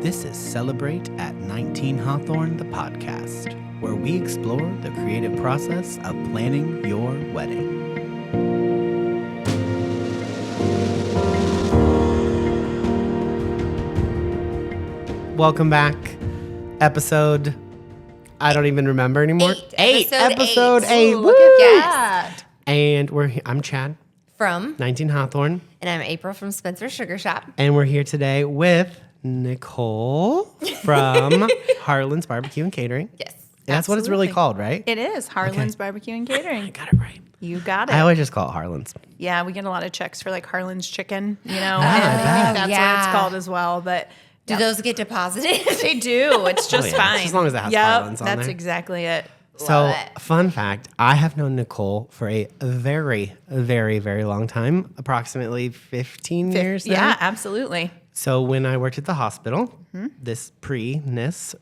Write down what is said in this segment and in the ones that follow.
This is Celebrate at 19 Hawthorne, the podcast, where we explore the creative process of planning your wedding. Welcome back. Episode, I don't even remember anymore. Episode 8. Ooh, look at that. And I'm Chad From. 19 Hawthorne. And I'm April from Spencer's Sugar Shop. And we're here today with Nicole from Harlan's BBQ and Catering. Yes. That's what it's really called, right? It is Harlan's BBQ and Catering. I got it right. You got it. I always just call it Harlan's. Yeah, we get a lot of checks for like Harlan's chicken, you know, I and I bet. think that's Yeah. what it's called as well. But Do those get deposited? they do. It's just yeah. fine. As long as it has Yep, Harlan's on that's there. exactly it. So, Love it. fun fact, I have known Nicole for a very, very, very long time, approximately 15 years now. Yeah, absolutely. So when I worked at the hospital, this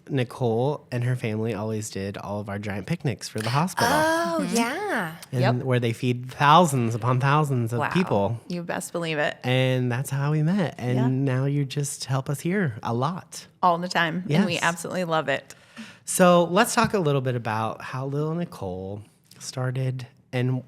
Nicole and her family always did all of our giant picnics for the hospital. Oh, yeah. and where they feed thousands upon thousands of Wow. people. You best believe it. And that's how we met. And Yeah. now you just help us here a lot. All the time. And we Yes. absolutely love it. So let's talk a little bit about how little Nicole started. And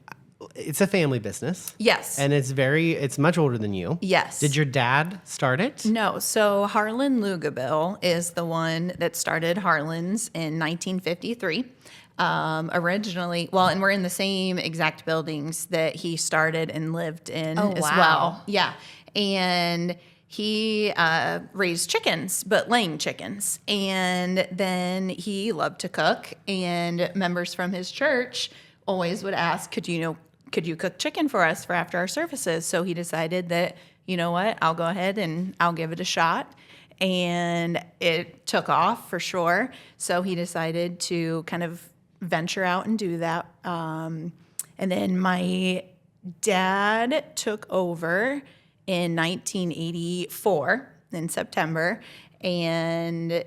it's a family business. Yes. And it's much older than you. Yes. Did your dad start it? No, so Harlan Lugabill is the one that started Harlan's in 1953. Originally, and we're in the same exact buildings that he started and lived in Oh, as wow. well. Yeah. And he raised chickens, but laying chickens. And then he loved to cook, and members from his church always would ask, could you cook chicken for us for after our services? So he decided that, you know what, I'll go ahead and I'll give it a shot. And it took off for sure. So he decided to kind of venture out and do that. And then my dad took over in 1984 in September, and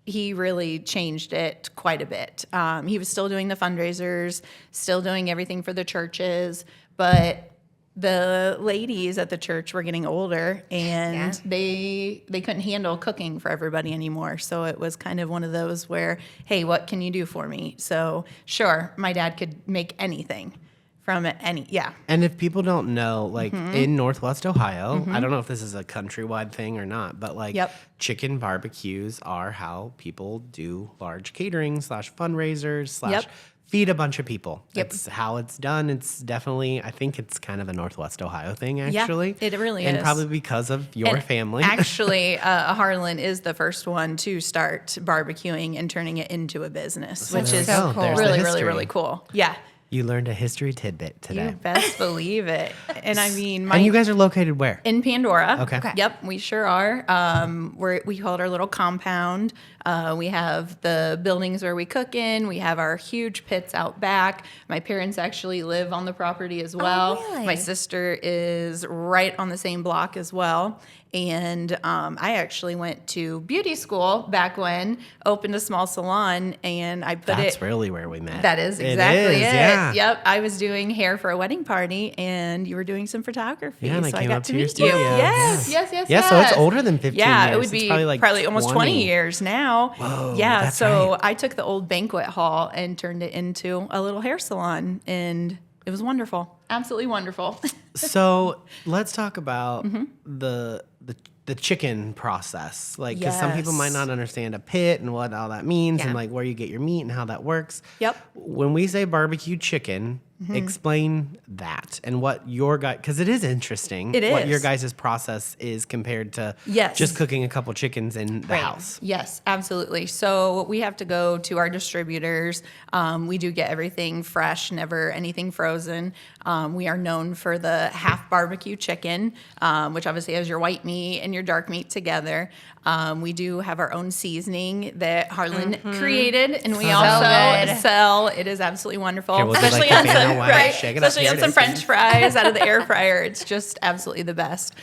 he really changed it quite a bit. He was still doing the fundraisers, still doing everything for the churches, but the ladies at the church were getting older, and they couldn't handle cooking for everybody anymore. So it was kind of one of those where, hey, what can you do for me? So sure, my dad could make anything from any. And if people don't know, like in Northwest Ohio, I don't know if this is a countrywide thing or not, but like chicken barbecues are how people do large catering / fundraisers / feed a bunch of people. That's how it's done. It's definitely, I think it's kind of a Northwest Ohio thing, actually. Yeah, it really and is. And probably because of your family. Actually, Harlan is the first one to start barbecuing and turning it into a business, which is so cool. There's the really, really, history. really cool. Yeah. You learned a history tidbit today. You best believe it. And I mean, And you guys are located where? in Pandora. Okay. Yep, we sure are. We call it our little compound. We have the buildings where we cook in. We have our huge pits out back. My parents actually live on the property as well. really? My sister is right on the same block as well. And I actually went to beauty school back when, opened a small salon, and I put That's really where we met. That is exactly it. Yeah. Yep. I was doing hair for a wedding party, and you were doing some photography. Yeah, and I so came got up to to your meet studio. you. Yes, Yeah. yes. Yeah, so it's older than 15 Yeah, years. it would It's be probably almost 20. 20 years now. Whoa, yeah. that's So right. I took the old banquet hall and turned it into a little hair salon, and it was wonderful. Absolutely wonderful. So let's talk about Mm-hmm. the chicken process. Like, because some people might Yes. not understand a pit and what all that means and Yeah. like where you get your meat and how that works. Yep. When we say barbecue chicken, explain that and what your guy, because it is interesting It what is. your guys' process is compared to Yes. just cooking a couple chickens in the house. Yes, absolutely. So we have to go to our distributors. We do get everything fresh, never anything frozen. We are known for the half barbecue chicken, which obviously has your white meat and your dark meat together. We do have our own seasoning that Harlan created, and we So also good. sell. It is absolutely wonderful, Here, we'll do, like, especially the on Vanna some White. right, Shake it up. especially Here on it some is. French fries out of the air fryer. It's just absolutely the best.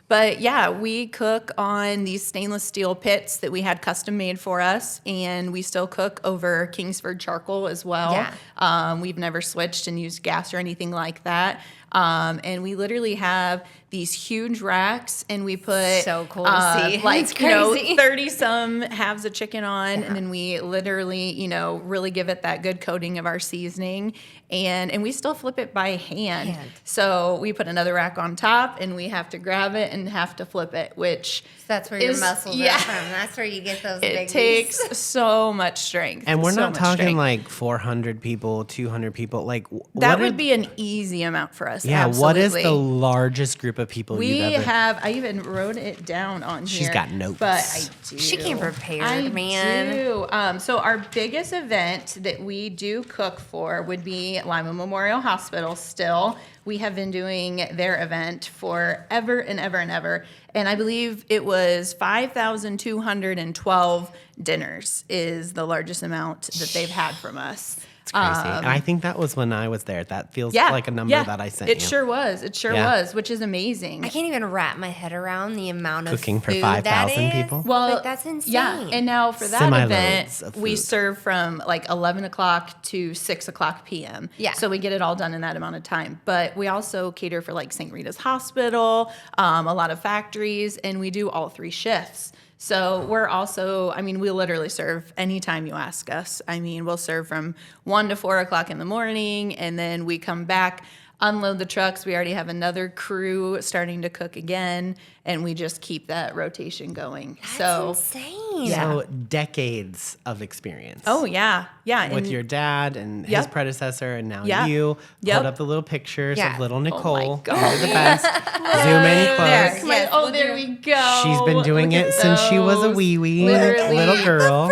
But yeah, we cook on these stainless steel pits that we had custom made for us, and we still cook over Kingsford charcoal as well. Yeah. We've never switched and used gas or anything like that. And we literally have these huge racks, and we put So cool to see. like, It's crazy. 30 some halves of chicken on, and then we literally, really give it that good coating of our seasoning, and we still flip it by hand. So we put another rack on top, and we have to grab it and have to flip it, which That's where your muscles are from. That's where you get those big it takes so much strength. And we're so not much talking strength. like 400 people, 200 people. Like That would be an easy amount for us. Yeah, what is the absolutely. largest group of people We you've ever? I even wrote it down on here. She's got notes. But I do. She came prepared, I man. do. So our biggest event that we do cook for would be Lima Memorial Hospital still. We have been doing their event for ever and ever and ever. And I believe it was 5,212 dinners is the largest amount that they've had from us. It's crazy. And I think that was when I was there. That feels like a number that I sent you. It sure was. It sure was, which is amazing. I can't even wrap my head around the amount of Cooking for food 5,000 that is. people? Well, Like, that's insane. Yeah, and now for that Semi-loads event, of we food. serve from like 11 o'clock to 6 o'clock p.m. Yeah. So we get it all done in that amount of time. But we also cater for like St. Rita's Hospital, a lot of factories, and we do all 3 shifts. So we're also, we literally serve anytime you ask us. We'll serve from 1 to 4 o'clock in the morning, and then we come back, unload the trucks. We already have another crew starting to cook again, and we just keep that rotation going. That's insane. So decades of experience. Oh, yeah. Yeah. With and- your dad and his Yep. predecessor, and now Yeah. you. Yep. Hold up the little pictures Yeah. of little my Nicole. God. You're the best. Zoom in There. close. Yes, Oh, we'll there do- we go. She's been doing Look it at since she was a those. wee Literally. little girl.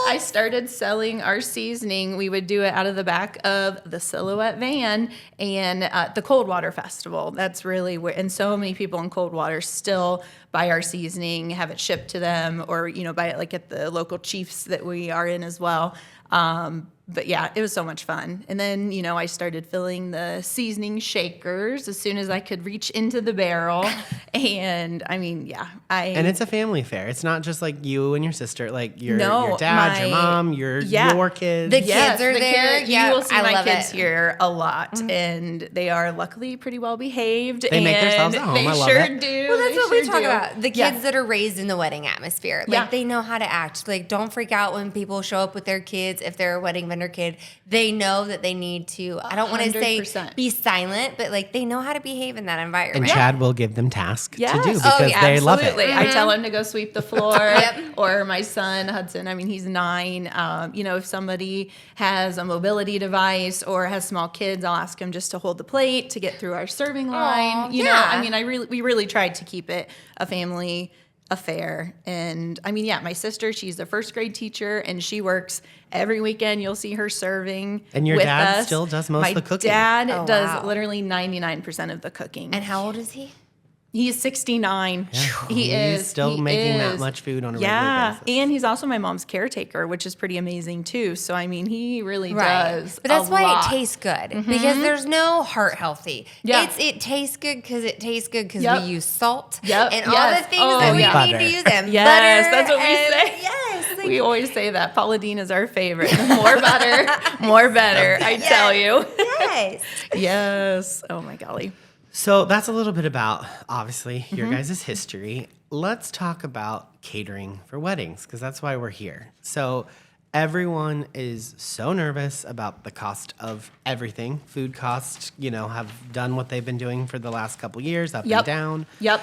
I started selling our seasoning. We would do it out of the back of the Silhouette van and the Cold Water Festival. That's really where, and so many people in Coldwater still buy our seasoning, have it shipped to them, or buy it like at the local Chiefs that we are in as well. But yeah, it was so much fun. And then, I started filling the seasoning shakers as soon as I could reach into the barrel. And And it's a family affair. It's not just like you and your sister, like your No, dad, your my- mom, your kids. The kids are the there. kid- Yeah, you will see I my love kids it. here a lot, and they are luckily pretty well behaved. They make and themselves at home. They I love sure it. do. Well, that's They what we sure talk do. about. The Yeah. kids that are raised in the wedding atmosphere. Like, Yeah. they know how to act. Like, don't freak out when people show up with their kids. If they're a wedding vendor kid, they know that they need to, I don't want to say 100%. be silent, but like, they know how to behave in that And environment. Chad will give them tasks Yes. to do Oh, because yeah, they love it. Absolutely. I tell him to go sweep the floor. Yep. Or my son, Hudson, he's 9. If somebody has a mobility device or has small kids, I'll ask him just to hold the plate to get through our serving line. yeah. We really tried to keep it a family affair. And my sister, she's a first grade teacher, and she works every weekend. You'll see her serving. And your with dad us. still does most of the cooking. My dad Oh, does wow. literally 99% of the cooking. And how old is he? He's 69. He He's is still he making that is. much food on a regular Yeah, basis. and he's also my mom's caretaker, which is pretty amazing too. So he really Right. does. But that's a why lot. it tastes good because there's no heart healthy. Yeah. It tastes good because it tastes good because Yep. we use salt Yep. and all Yes. the things Oh, that we yeah. need to Butter. use them. Yes, Butter that's what we and- say. Yes. Like, We always say that Paula Dean is our favorite. The more butter, more better. I tell you. yes. Yes. Oh my golly. So that's a little bit about, obviously, Mm-hmm. your guys' history. Let's talk about catering for weddings, because that's why we're here. So everyone is so nervous about the cost of everything. Food costs, have done what they've been doing for the last couple years, up Yep. and down. Yep.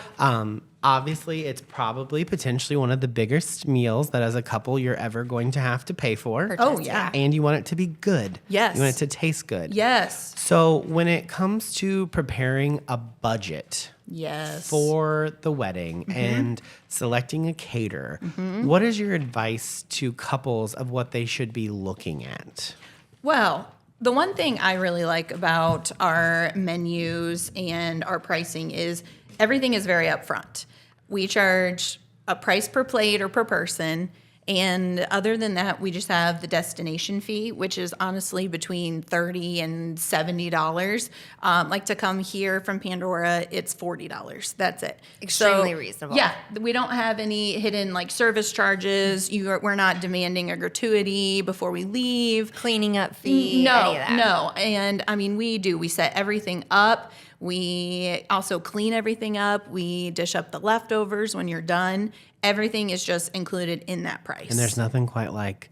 Obviously, it's probably potentially one of the biggest meals that as a couple you're ever going to have to pay for. Oh yeah. And you want it to be good. Yes. You want it to taste good. Yes. So when it comes to preparing a budget Yes. for the wedding and selecting a caterer, what is your advice to couples of what they should be looking at? Well, the one thing I really like about our menus and our pricing is everything is very upfront. We charge a price per plate or per person. And other than that, we just have the destination fee, which is honestly between $30 and $70. Like to come here from Pandora, it's $40. That's it. Extremely reasonable. Yeah, we don't have any hidden like service charges. We're not demanding a gratuity before we leave. Cleaning up fee. No, any of that. no. And we set everything up. We also clean everything up. We dish up the leftovers when you're done. Everything is just included in that price. And there's nothing quite like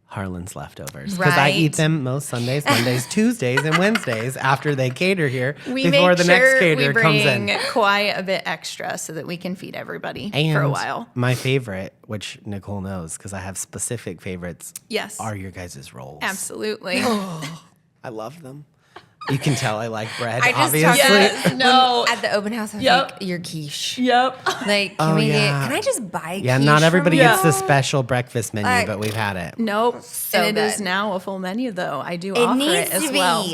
Harlan's leftovers. Because I eat them most Sundays, Mondays, Tuesdays, and Wednesdays after they cater here before the next caterer comes in. We bring quite a bit extra so that we can feed everybody and for a while. My favorite, which Nicole knows because I have specific favorites, are your guys' rolls. Absolutely. I love them. You can tell I like bread, I just obviously. No. At the open house, I was like, your quiche. Yep. Like, can I just buy quiche? Yeah, not everybody gets the special breakfast menu, but we've had it. Nope. So and it is good. now a full menu, though. I do offer needs it as to be. well.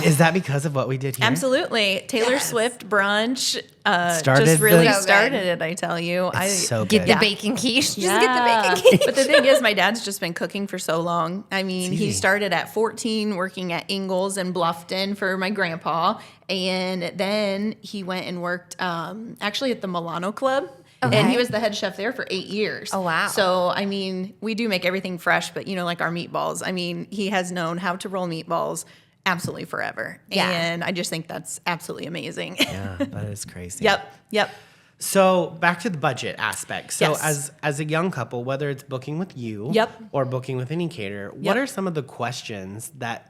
Is that because of what we did here? Absolutely. Taylor Swift brunch Started just really the- started it, I tell you. It's so Get good. the bacon quiche. Just Yeah. get the bacon quiche. But the thing is, my dad's just been cooking for so long. I mean, It's easy. he started at 14 working at Ingalls and Bluffton for my grandpa. And then he went and worked actually at the Milano Club. Okay. And he was the head chef there for 8 years. Oh, wow. So, I mean, we do make everything fresh, but, like our meatballs. I mean, he has known how to roll meatballs absolutely forever. Yeah. And I just think that's absolutely amazing. Yeah, that is crazy. Yep. So back to the budget aspect. So Yes. as a young couple, whether it's booking with you or booking with any caterer, what are some of the questions that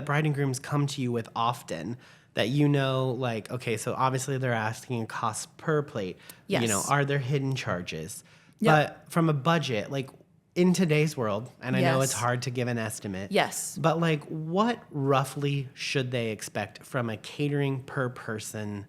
bride and grooms come to you with often that like, okay, so obviously they're asking a cost per plate. Yes. Are there hidden charges? Yep. But from a budget, like in today's world, and I know Yes. it's hard to give an estimate. Yes. But like what roughly should they expect from a catering per person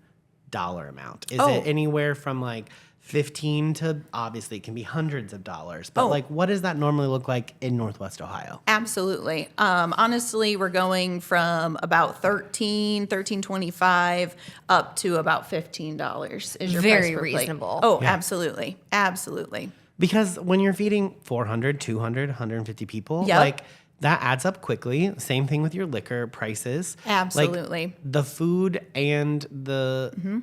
dollar amount? Is it anywhere from like 15 to obviously it can be hundreds of dollars, but like what does that normally look like in Northwest Ohio? Absolutely. Honestly, we're going from about $13.25 up to about $15 is your Very price per plate. reasonable. Oh, Yeah. absolutely. Absolutely. Because when you're feeding 400, 200, 150 people, Yep. like that adds up quickly. Same thing with your liquor prices. Absolutely. Like the food and the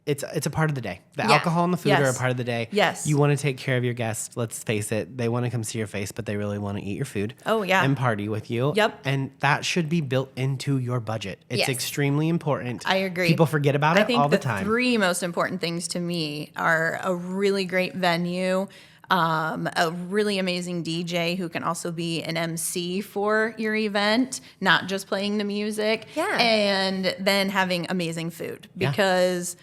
it's a part of the day. The Yeah. alcohol and the food Yes. are a part of the day. Yes. You want to take care of your guests. Let's face it. They want to come see your face, but they really want to eat your food. Oh, yeah. And party with you. Yep. And that should be built into your budget. It's Yes. extremely important. I agree. People forget about I it think all the the time. three most important things to me are a really great venue, a really amazing DJ who can also be an MC for your event, not just playing the music. Yeah. And then having amazing food because,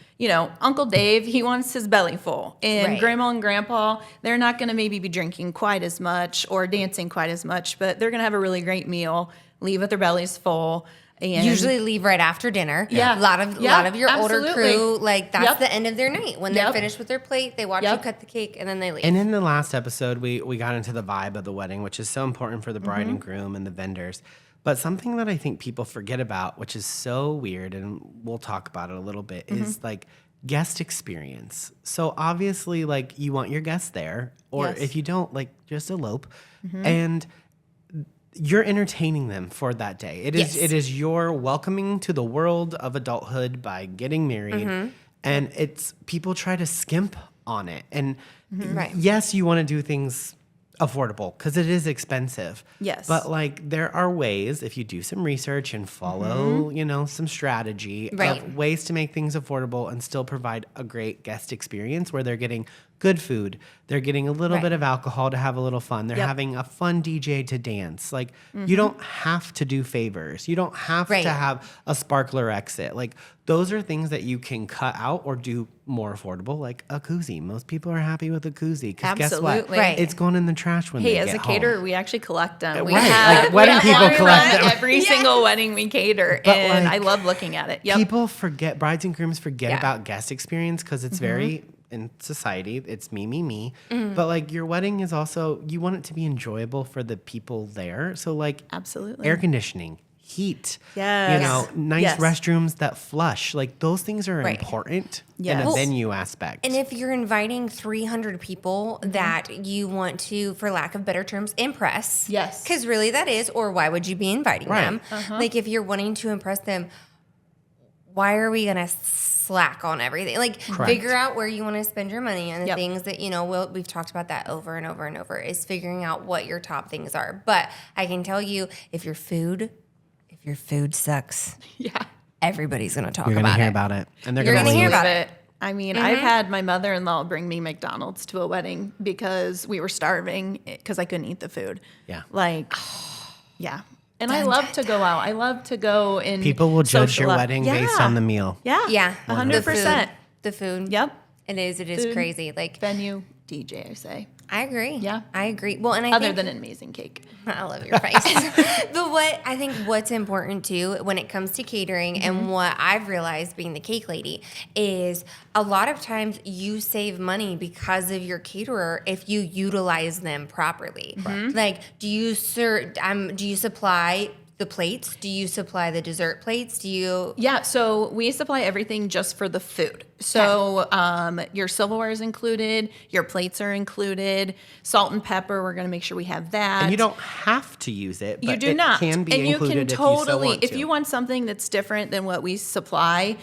Uncle Dave, he wants his belly full. And Right. Grandma and Grandpa, they're not going to maybe be drinking quite as much or dancing quite as much, but they're going to have a really great meal, leave with their bellies full. And Usually leave right after dinner. Yeah. A lot of your older absolutely. crew, like that's Yep. the end of their night. When they're Yep. finished with their plate, they watch you cut the cake and then they leave. And in the last episode, we got into the vibe of the wedding, which is so important for the bride Mm-hmm. and groom and the vendors. But something that I think people forget about, which is so weird, and we'll talk about it a little bit, Mm-hmm. is like guest experience. So obviously, like you want your guests there, or Yes. if you don't, like just elope. And you're entertaining them for that day. It is Yes. it is your welcoming to the world of adulthood by getting married. And it's people try to skimp on it. And Right. yes, you want to do things affordable because it is expensive. Yes. But like there are ways if you do some research and follow, some strategy Right. of ways to make things affordable and still provide a great guest experience where they're getting good food. They're getting a little Right. bit of alcohol to have a little fun. They're Yep. having a fun DJ to dance. Like you don't have to do favors. You don't have Right. to have a sparkler exit. Like those are things that you can cut out or do more affordable, like a koozie. Most people are happy with a koozie because guess what? Absolutely. Right. It's going in the trash when Hey, they as get a caterer, home. we actually collect them. We Right, have, like wedding we people have one collect run them. every single wedding we cater, But, and like, I love looking at it. Yep. People forget, brides and grooms forget Yeah. about guest experience because it's very, in society, it's me. But like your wedding is also, you want it to be enjoyable for the people there. So like Absolutely. air conditioning, heat, Yes. nice Yes. restrooms that flush. Like those things are Right. important in Yes. a Well, venue aspect. And if you're inviting 300 people that you want to, for lack of better terms, impress. Yes. Because really that is, or why would you be inviting Right. them? Like if you're wanting to impress them, why are we going to slack on everything? Like Correct. figure out where you want to spend your money and the Yep. things that, we've talked about that over and over and over is figuring out what your top things are. But I can tell you if your food sucks, Yeah. everybody's going to talk You're going to about hear it. about it. And they're You're going to gonna hear leave. about it. I mean, I've had my mother-in-law bring me McDonald's to a wedding because we were starving because I couldn't eat the food. Yeah. Like, yeah. And I love to go out. I love to go and People will judge your social up. wedding based on the meal. Yeah. Yeah. 100%. The food. Yep. It is Food, crazy. Like, venue, DJ, I say. I agree. Yeah. I agree. Well, and I Other think, than an amazing cake. I love your face. But what's important too when it comes to catering and what I've realized being the cake lady is a lot of times you save money because of your caterer if you utilize them properly. Like, do you supply the plates? Do you supply the dessert plates? Yeah, so we supply everything just for the food. So your silverware is included, your plates are included, salt and pepper, we're going to make sure we have that. And you don't have to use it, but You do it not. can be and you included can if you so totally, want if to. you want something that's different than what we supply,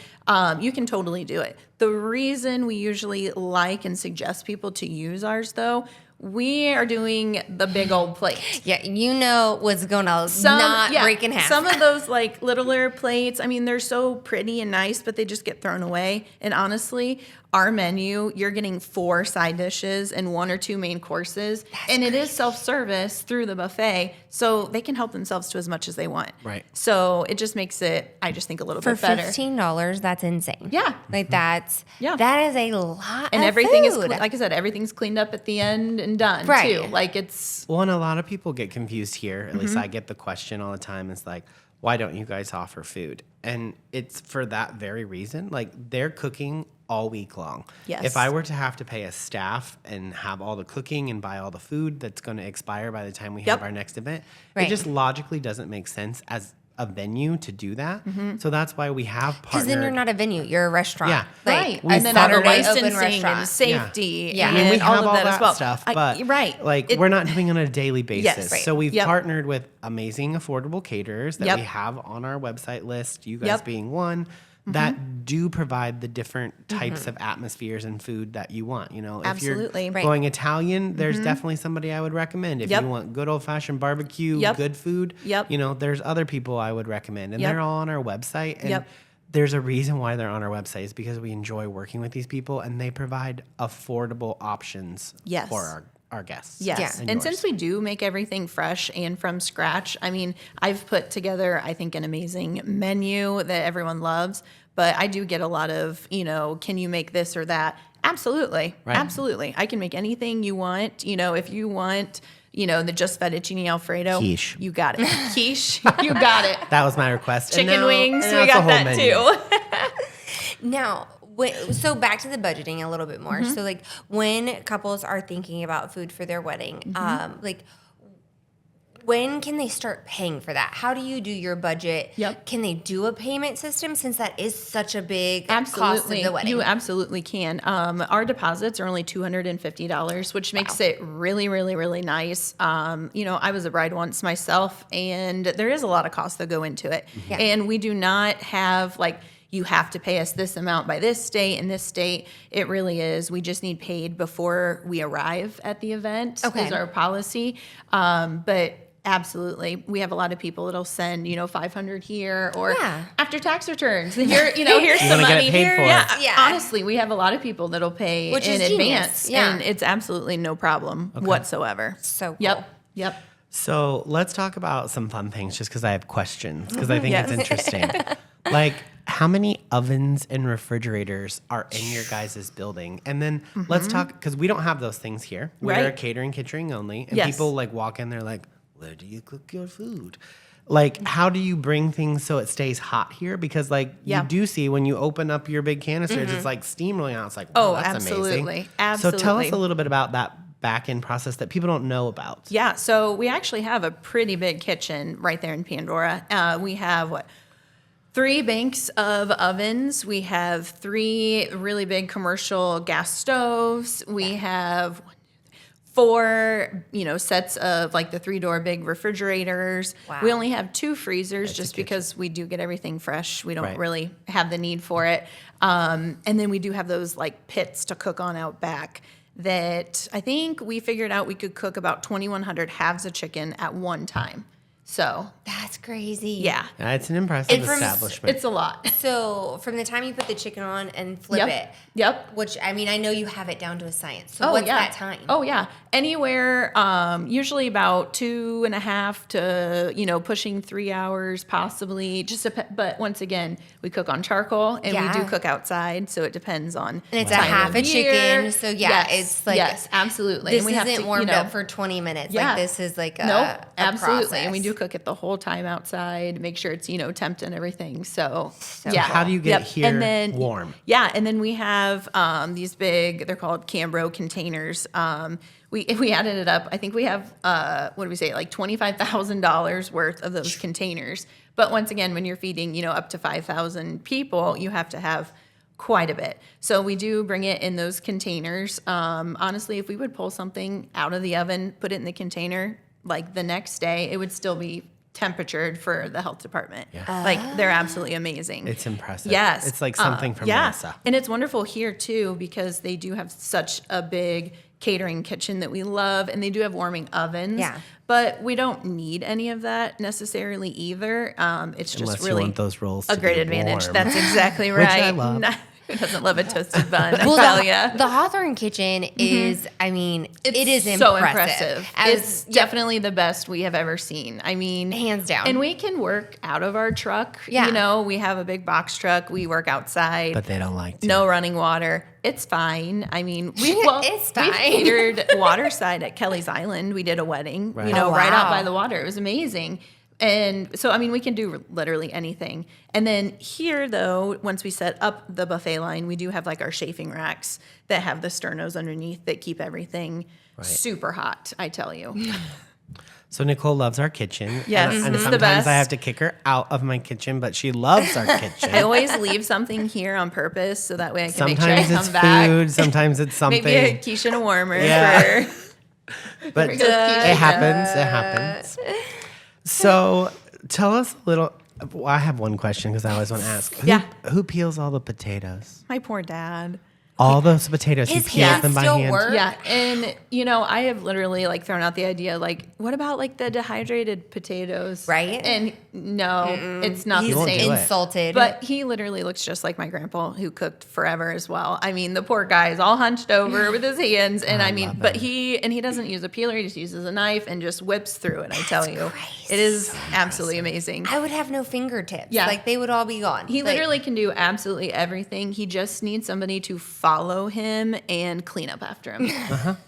you can totally do it. The reason we usually like and suggest people to use ours, though, we are doing the big old plate. Yeah, you know what's going to break in half. Some of those like littler plates, I mean, they're so pretty and nice, but they just get thrown away. And honestly, our menu, you're getting 4 side dishes and 1 or 2 main courses. And it is self-service through the buffet, so they can help themselves to as much as they want. Right. So it just makes it, I just think, a little For bit better. $15, that's insane. Yeah. Like that is a lot And of everything food. is, like I said, everything's cleaned up at the end and done, Right. too. Like it's... Well, and a lot of people get confused here. At least I get the question all the time. It's like, why don't you guys offer food? And it's for that very reason. Like, they're cooking all week long. Yes. If I were to have to pay a staff and have all the cooking and buy all the food that's going to expire by the time we have our next event, Right. it just logically doesn't make sense as a venue to do that. So that's why we have partnered. Because then you're not a venue, you're a restaurant. Yeah. Like, Right. We've And then all the partnered- licensing open restaurant. and safety Yeah. I mean, we and all have of all that, that as well. stuff, but right. like It- we're not doing it on a daily basis. Yes. Right. So we've Yep. partnered with amazing affordable caterers that Yep. we have on our website list, you guys Yep. being one, that do provide the different types of atmospheres and food that you want. You know, if Absolutely. you're Right. going Italian, there's definitely somebody I would recommend. If Yep. you want good old-fashioned barbecue, Yep. good food, Yep. you know, there's other people I would recommend. And Yep. they're all on our website. And Yep. there's a reason why they're on our website is because we enjoy working with these people and they provide affordable options Yes. for our guests. Yes. Yeah. And since we do make everything fresh and from scratch, I mean, I've put together, I think, an amazing menu that everyone loves. But I do get a lot of, can you make this or that? Absolutely. Right. Absolutely. I can make anything you want. If you want, the just fettuccine Alfredo. Quiche. You got it. Quiche. You got it. That was my request. And Chicken now- wings. and We that's a got whole that menu. too. Now, so back to the budgeting a little bit more. So, like, when couples are thinking about food for their wedding, when can they start paying for that? How do you do your budget? Yep. Can they do a payment system since that is such a big cost of Absolutely. the wedding? You absolutely can. Our deposits are only $250, which makes it really, really, really nice. I was a bride once myself, and there is a lot of costs that go into it. Yeah. And we do not have you have to pay us this amount by this date and this date. It really is. We just need paid before we arrive at the event Okay. is our policy. But absolutely. We have a lot of people that'll send, $500 here or Yeah. after tax returns. Here, here's You're some gonna get money. it paid for. Yeah, Yeah. honestly, we have a lot of people that'll pay Which in is genius. advance, Yeah. and it's absolutely no problem whatsoever. So cool. Yep. So let's talk about some fun things just because I have questions because I think Yes. it's interesting. Like, how many ovens and refrigerators are in your guys' building? And then let's talk, because we don't have those things here. We're Right. a catering only. And Yes. people walk in, they're like, where do you cook your food? Like, how do you bring things so it stays hot here? Because Yeah. you do see when you open up your big canisters, it's like steam rolling out. It's like, Oh, wow, that's absolutely. amazing. Absolutely. So tell us a little bit about that back-end process that people don't know about. Yeah, so we actually have a pretty big kitchen right there in Pandora. We have 3 banks of ovens. We have 3 really big commercial gas stoves. We have 4, sets of the 3-door big refrigerators. Wow. We only have 2 freezers That's a just kitchen. because we do get everything fresh. We don't Right. really have the need for it. And then we do have those pits to cook on out back that I think we figured out we could cook about 2,100 halves of chicken at one time. So That's crazy. yeah, It's an impressive establishment. it's a lot. So from the time you put the chicken on and flip it, which I mean, I know you have it down to a science. So what's that time? Oh yeah, anywhere. Usually about 2.5 to pushing 3 hours, possibly. But once again, we cook on charcoal and we do cook outside, so it depends on. And it's a half a chicken, so it's like absolutely. This and we isn't have to, warmed up for 20 minutes. Yeah. Like this is like a absolutely. process. And we do cook it the whole time outside, make sure it's temped and everything. So how do you get here and then, warm? Yeah, and then we have these big, they're called Cambro containers. If we added it up, I think we have what do we say, like $25,000 worth of those containers. But once again, when you're feeding up to 5,000 people, you have to have quite a bit. So we do bring it in those containers. Honestly, if we would pull something out of the oven, put it in the container, like the next day, it would still be temperatured for the health department. Yeah. Like they're absolutely amazing. It's impressive. Yes. It's like something from NASA. And it's wonderful here too, because they do have such a big catering kitchen that we love, and they do have warming ovens. Yeah. But we don't need any of that necessarily either. It's just Unless really you want those rolls a to great be advantage. warm. That's exactly right. Which I love. Who doesn't love a toasted bun? I tell ya. The Hawthorne kitchen is, I mean, it is so impressive. It's definitely the best we have ever seen. I mean, hands down. And we can work out of our truck. Yeah. We have a big box truck. We work outside. But they don't like to. No running water. It's fine. I mean, it's fine. We catered waterside at Kelly's Island. We did a wedding, Right. right out by the water. It was amazing. And so, I mean, we can do literally anything. And then here, though, once we set up the buffet line, we do have like our chafing racks that have the sternos underneath that keep everything super hot, I tell you. So Nicole loves our kitchen. Yes, and it's the sometimes best. I have to kick her out of my kitchen, but she loves our kitchen. I always leave something here on purpose so that way I can make sure I Sometimes come it's back. food, sometimes it's something. Maybe a quiche and a warmer Yeah. for... But we go, Keisha. it happens. It happens. So tell us a little. Well, I have one question because I always want to ask. Who peels all the potatoes? My poor dad. All those potatoes. His he peels hands them by still hand. work? Yeah, and I have literally like thrown out the idea, like, what about like the dehydrated potatoes? Right? And no, it's not He's the same. insulted. But he literally looks just like my grandpa, who cooked forever as well. I mean, the poor guy is all hunched over with his hands, and I mean, but he doesn't use a peeler; he just uses a knife and just whips through it. I tell you, it is absolutely amazing. I would have no fingertips. Yeah. Like they would all be gone. He Like, literally can do absolutely everything. He just needs somebody to follow him and clean up after him.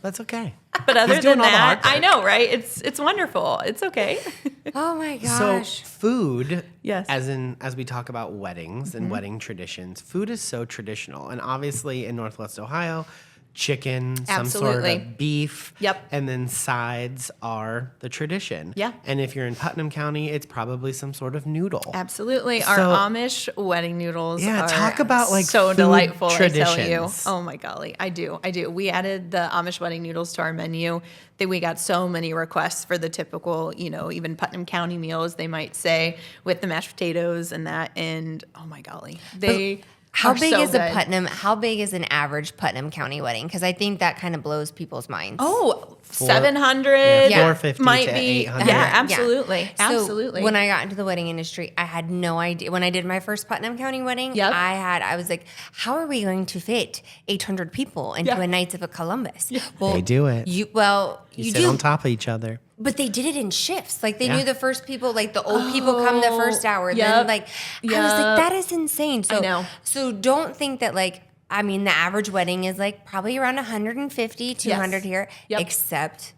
That's okay. But other He's doing than all the hard that, I work. know, right? It's wonderful. It's okay. Oh my So gosh. food, Yes. as we talk about weddings and wedding traditions, food is so traditional. And obviously in Northwest Ohio, chicken, some sort Absolutely. of beef. Yep. And then sides are the tradition. Yeah. And if you're in Putnam County, it's probably some sort of noodle. Absolutely. Our So- Amish wedding noodles Yeah, are talk about, like, so food delightful, I tell you. traditions. Oh my golly. I do. We added the Amish wedding noodles to our menu. That we got so many requests for the typical, even Putnam County meals, they might say, with the mashed potatoes and that. And oh my golly. How are big so is good. How big is an average Putnam County wedding? Because I think that kind of blows people's minds. Oh, 700. Yeah. 450 might to be. 800. Yeah, absolutely. So Absolutely. when I got into the wedding industry, I had no idea. When I did my first Putnam County wedding, Yep. I was like, how are we going to fit 800 people into a Knights of Columbus? Well, They do it. You sit do. on top of each other. But they did it in shifts. Like they Yeah. knew the first people, like the old people come the first hour. Yep. Then I was like, that is insane. So, I know. So don't think that the average wedding is like probably around 150, 200 here, Yep. except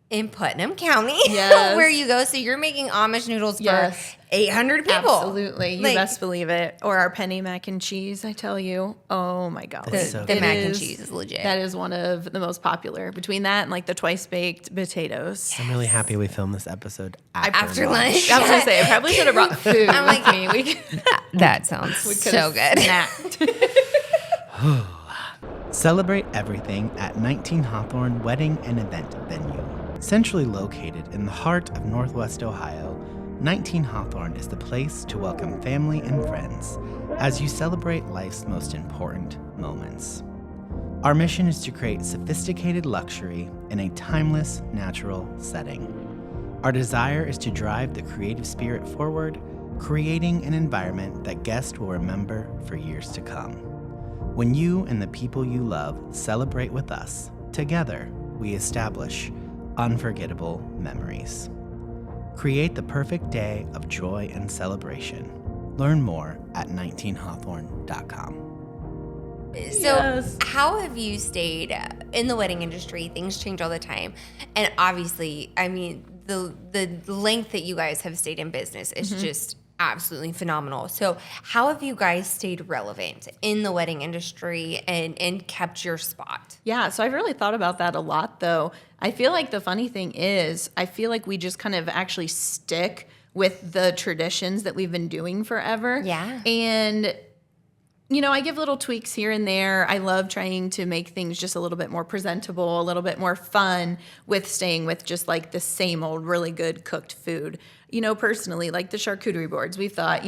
in Putnam County, Yes. where you go. So you're making Amish noodles for Yes. 800 people. Absolutely. You Like, best believe it. Or our penny mac and cheese, I tell you. Oh my God. That's so the good. mac and cheese is legit. That is one of the most popular. Between that and like the twice baked potatoes. I'm really happy we filmed this episode After lunch. lunch. I was going to say, I probably should have brought food I'm like, with me. We could That sounds so good. snacked. Celebrate everything at 19 Hawthorne Wedding and Event Venue. Centrally located in the heart of Northwest Ohio, 19 Hawthorne is the place to welcome family and friends as you celebrate life's most important moments. Our mission is to create sophisticated luxury in a timeless, natural setting. Our desire is to drive the creative spirit forward, creating an environment that guests will remember for years to come. When you and the people you love celebrate with us, together we establish unforgettable memories. Create the perfect day of joy and celebration. Learn more at 19hawthorne.com. So how have you stayed in the wedding industry? Things change all the time. And obviously, I mean, the length that you guys have stayed in business is just absolutely phenomenal. So how have you guys stayed relevant in the wedding industry and kept your spot? Yeah, so I've really thought about that a lot, though. I feel like the funny thing is, I feel like we just kind of actually stick with the traditions that we've been doing forever. Yeah. And I give little tweaks here and there. I love trying to make things just a little bit more presentable, a little bit more fun with staying with just like the same old really good cooked food. Personally, like the charcuterie boards, we thought,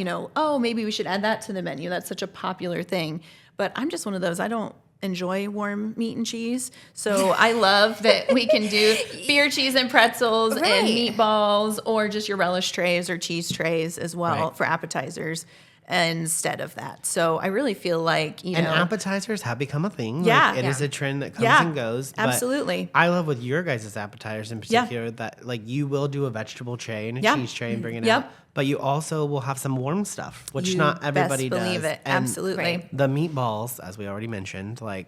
maybe we should add that to the menu. That's such a popular thing. But I'm just one of those, I don't enjoy warm meat and cheese. So I love that we can do beer, cheese, and pretzels and meatballs, or just your relish trays or cheese trays as well for appetizers instead of that. So I really feel like, And appetizers have become a thing. Yeah. Like, it is a trend that comes and goes. But absolutely. I love with your guys' appetizers in particular that like you will do a vegetable tray and a cheese tray and bring it out. But you also will have some warm stuff, which not everybody best believe does. it. Absolutely. The meatballs, as we already mentioned, like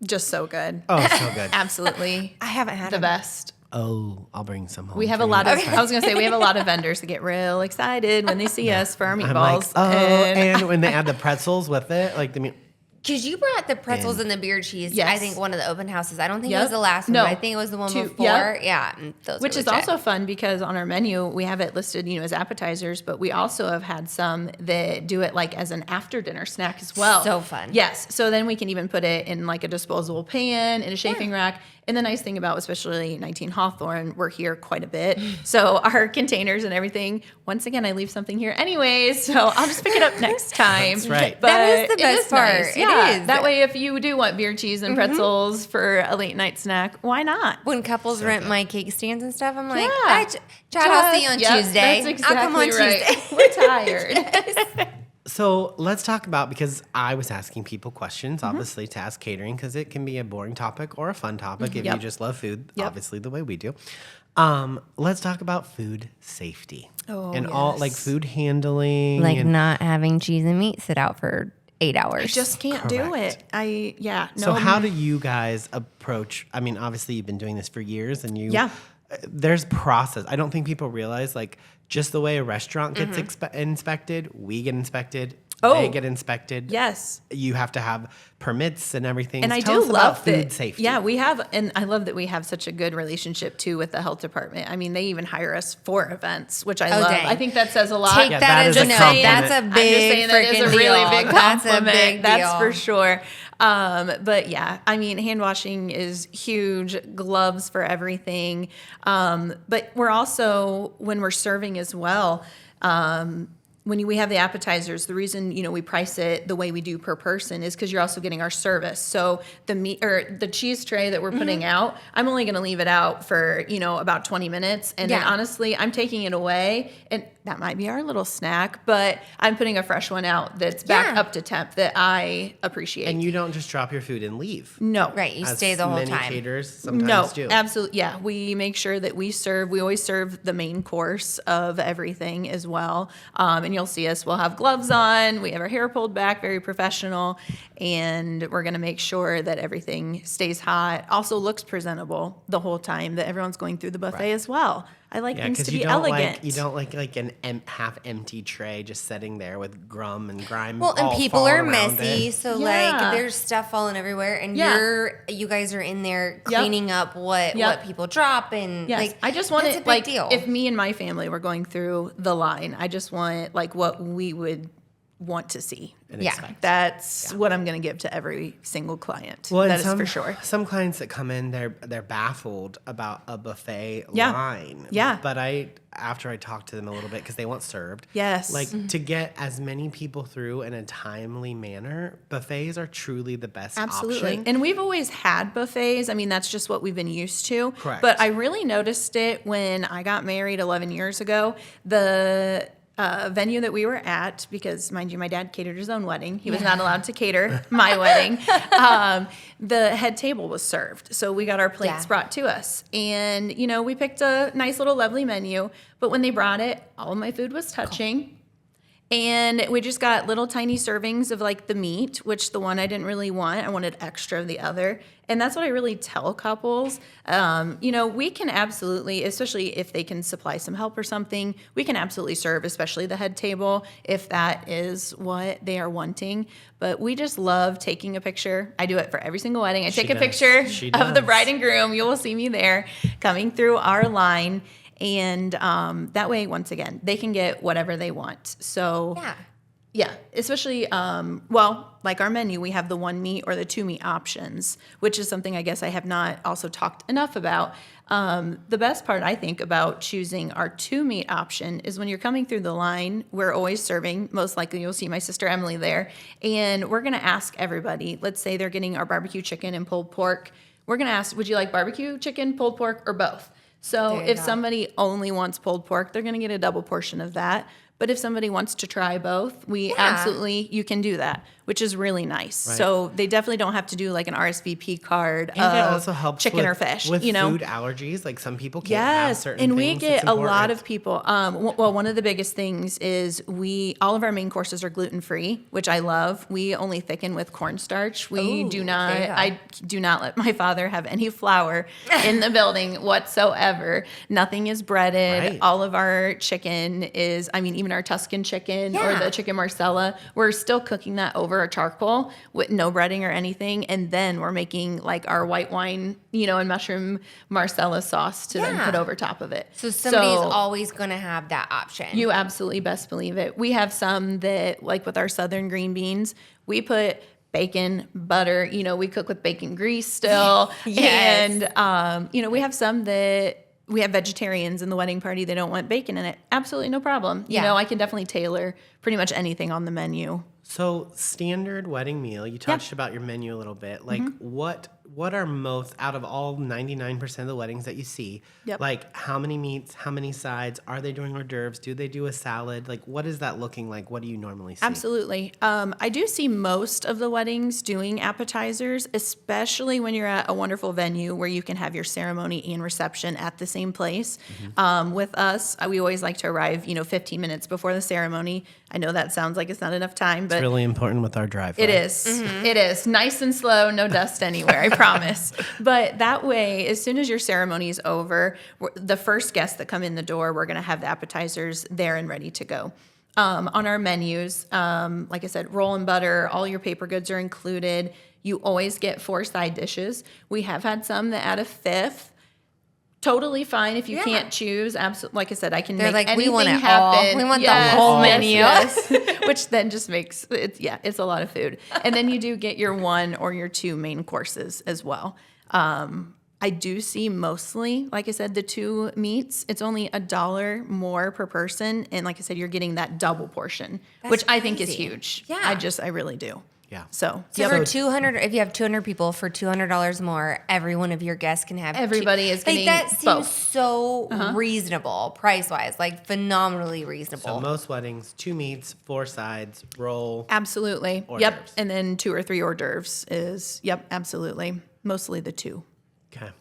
Just so good. oh, so good. Absolutely. I haven't had the them. best. Oh, I'll bring some home. We have for a you lot of, next time. I was going to say, we have a lot of vendors that get real excited when they see us for our I'm like, meatballs. oh, and when they add the pretzels with it, like the meat. Because you brought the pretzels and the beer cheese, Yes. I think, one of the open houses. I don't think it Yep. was the last one, No. but I think it was the one 2. before. Yep. Yeah. And those Which were is legit. also fun because on our menu, we have it listed, as appetizers, but we also have had some that do it like as an after dinner snack as well. So fun. Yes. So then we can even put it in like a disposable pan, in a chafing rack. And the nice thing about, especially 19 Hawthorne, we're here quite a bit. So our containers and everything, once again, I leave something here anyways. So I'll just pick it up next time. That's right. But That is the it best part. nice. It Yeah. is. That way, if you do want beer, cheese, and pretzels for a late night snack, why not? When couples rent my cake stands and stuff, I'm like, Yeah. Chad, I'll see you on Yep, Tuesday. That's exactly I'll come on right. Tuesday. We're tired. So let's talk about, because I was asking people questions, obviously, to ask catering, because it can be a boring topic or a fun topic if you just love food, obviously the way we do. Let's talk about food safety all like food handling. Like and not having cheese and meat sit out for 8 hours. I just can't do Correct. it. So how do you guys approach? I mean, obviously you've been doing this for years, and there's process. I don't think people realize, like, just the way a restaurant gets inspected, we get inspected, they get inspected. Yes. You have to have permits and everything. And I Tell do us about love food that. safety. Yeah, we have, and I love that we have such a good relationship too with the health department. I mean, they even hire us for events, which I love. dang. I think that says a lot. Take Yeah, that that as is a a note. compliment. That's a I'm just big saying that is freaking a really deal. big That's a compliment. big That's deal. for sure. But yeah, I mean, hand washing is huge. Gloves for everything. But we're also, when we're serving as well, when we have the appetizers, the reason, we price it the way we do per person is because you're also getting our service. So the meat or the cheese tray that we're putting out, I'm only going to leave it out for, about 20 minutes. And then honestly, I'm taking it away, and that might be our little snack, but I'm putting a fresh one out that's back up to temp that I appreciate. And you don't just drop your food and leave. No. Right. You As stay the whole many time. caterers sometimes No, do. absolutely. Yeah, we make sure that we always serve the main course of everything as well. And you'll see us, we'll have gloves on, we have our hair pulled back, very professional, and we're going to make sure that everything stays hot, also looks presentable the whole time, that everyone's going through the buffet as well. I like things to be elegant. You don't like an half empty tray just sitting there with grum and grime. Well, and all people are falling around messy, it. so Yeah. like there's stuff falling everywhere, and you guys are in there Yep. cleaning up what people drop, and Yes, like I just want it's it a big like deal. if me and my family were going through the line, I just want like what we would want to see. And Yeah. expect. That's what I'm going to give to every single client. Well, and that is for sure. Some clients that come in, they're baffled about a buffet Yeah. line. Yeah. But after I talk to them a little bit, because they want served. Yes. Like to get as many people through in a timely manner, buffets are truly the best Absolutely. option. And we've always had buffets. I mean, that's just what we've been used to. Correct. But I really noticed it when I got married 11 years ago. The venue that we were at, because mind you, my dad catered his own wedding. He was not allowed to cater my wedding. The head table was served. So we got our plates brought to us. And, we picked a nice little lovely menu. But when they brought it, all of my food was touching. And we just got little tiny servings of like the meat, which the one I didn't really want. I wanted extra of the other. And that's what I really tell couples. We can absolutely, especially if they can supply some help or something, we can absolutely serve, especially the head table, if that is what they are wanting. But we just love taking a picture. I do it for every single wedding. I take a picture of the bride and groom. You will see me there coming through our line. And that way, once again, they can get whatever they want. So, yeah, especially, like our menu, we have the 1 meat or the 2 meat options, which is something I guess I have not also talked enough about. The best part, I think, about choosing our 2 meat option is when you're coming through the line, we're always serving. Most likely, you'll see my sister Emily there. And we're going to ask everybody, let's say they're getting our barbecue chicken and pulled pork. We're going to ask, would you like barbecue chicken, pulled pork, or both? So if somebody only wants pulled pork, they're going to get a double portion of that. But if somebody wants to try both, you can do that, which is really nice. Right. So they definitely don't have to do like an RSVP card and it also helps chicken or fish. With food allergies, like some people can't have certain and things. We get a lot of people. One of the biggest things is all of our main courses are gluten-free, which I love. We only thicken with cornstarch. I do not let my father have any flour in the building whatsoever. Nothing is breaded. Right. All of our chicken is, even our Tuscan chicken or the chicken Marsala, we're still cooking that over a charcoal with no breading or anything. And then we're making like our white wine, and mushroom Marsala sauce to then put over top of it. So somebody's always going to have that option. You absolutely best believe it. We have some that, like with our southern green beans, we put bacon, butter, we cook with bacon grease still. Yes. And, we have some that we have vegetarians in the wedding party. They don't want bacon in it. Absolutely no problem. I can definitely tailor pretty much anything on the menu. So standard wedding meal, you touched about your menu a little bit. Like what are most, out of all 99% of the weddings that you see, like how many meats, how many sides, are they doing hors d'oeuvres? Do they do a salad? Like what is that looking like? What do you normally see? Absolutely. I do see most of the weddings doing appetizers, especially when you're at a wonderful venue where you can have your ceremony and reception at the same place. With us, we always like to arrive, 15 minutes before the ceremony. I know that sounds like it's not enough time, but it's really important with our drive. It is. It is. Nice and slow, no dust anywhere, I promise. But that way, as soon as your ceremony is over, the first guests that come in the door, we're going to have the appetizers there and ready to go. On our menus, like I said, roll and butter, all your paper goods are included. You always get 4 side dishes. We have had some that add a 5th. Totally fine if you can't choose. Absolutely, like I said, I can make anything we want it happen. All. We want the whole menu. Yes. Which then just makes it's a lot of food. And then you do get your 1 or your 2 main courses as well. I do see mostly, like I said, the 2 meats. It's only $1 more per person, and like I said, you're getting that double portion, which I think is huge. Yeah, I really do. Yeah. So for 200, if you have 200 people, for $200 more, every one of your guests can have. Everybody is getting that seems both. So reasonable price wise, like phenomenally reasonable. So most weddings, 2 meats, 4 sides, roll. Absolutely. Hors d'oeuvres. And then 2 or 3 hors d'oeuvres is absolutely. Mostly the 2. Okay.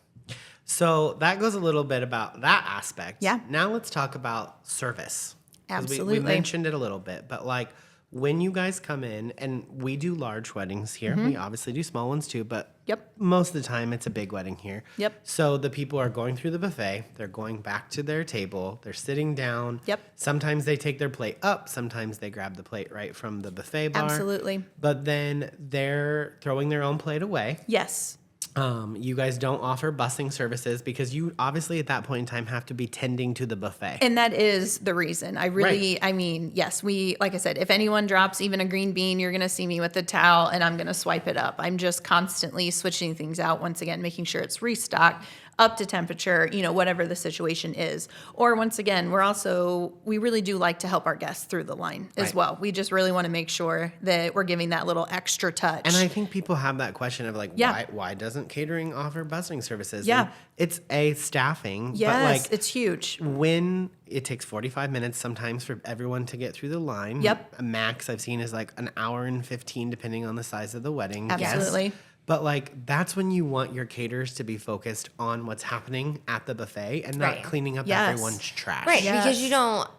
So that goes a little bit about that aspect. Yeah. Now let's talk about service. Absolutely. We mentioned it a little bit, but like when you guys come in, and we do large weddings here, we obviously do small ones too, but most of the time it's a big wedding here. So the people are going through the buffet, they're going back to their table, they're sitting down. Sometimes they take their plate up, sometimes they grab the plate right from the buffet bar. Absolutely. But then they're throwing their own plate away. Yes. You guys don't offer busing services because you obviously at that point in time have to be tending to the buffet. And that is the reason. I mean, yes, like I said, if anyone drops even a green bean, you're going to see me with the towel and I'm going to swipe it up. I'm just constantly switching things out. Once again, making sure it's restocked, up to temperature, whatever the situation is. Or once again, we really do like to help our guests through the line as well. We just really want to make sure that we're giving that little extra touch. And I think people have that question of like, why doesn't catering offer busing services? Yeah. And it's staffing. Yes, but it's huge. When it takes 45 minutes sometimes for everyone to get through the line. Yep. A max I've seen is like an hour and 15 depending on the size of the wedding. Absolutely. Yes. But like that's when you want your caterers to be focused on what's happening at the buffet and not cleaning up everyone's trash. Right, because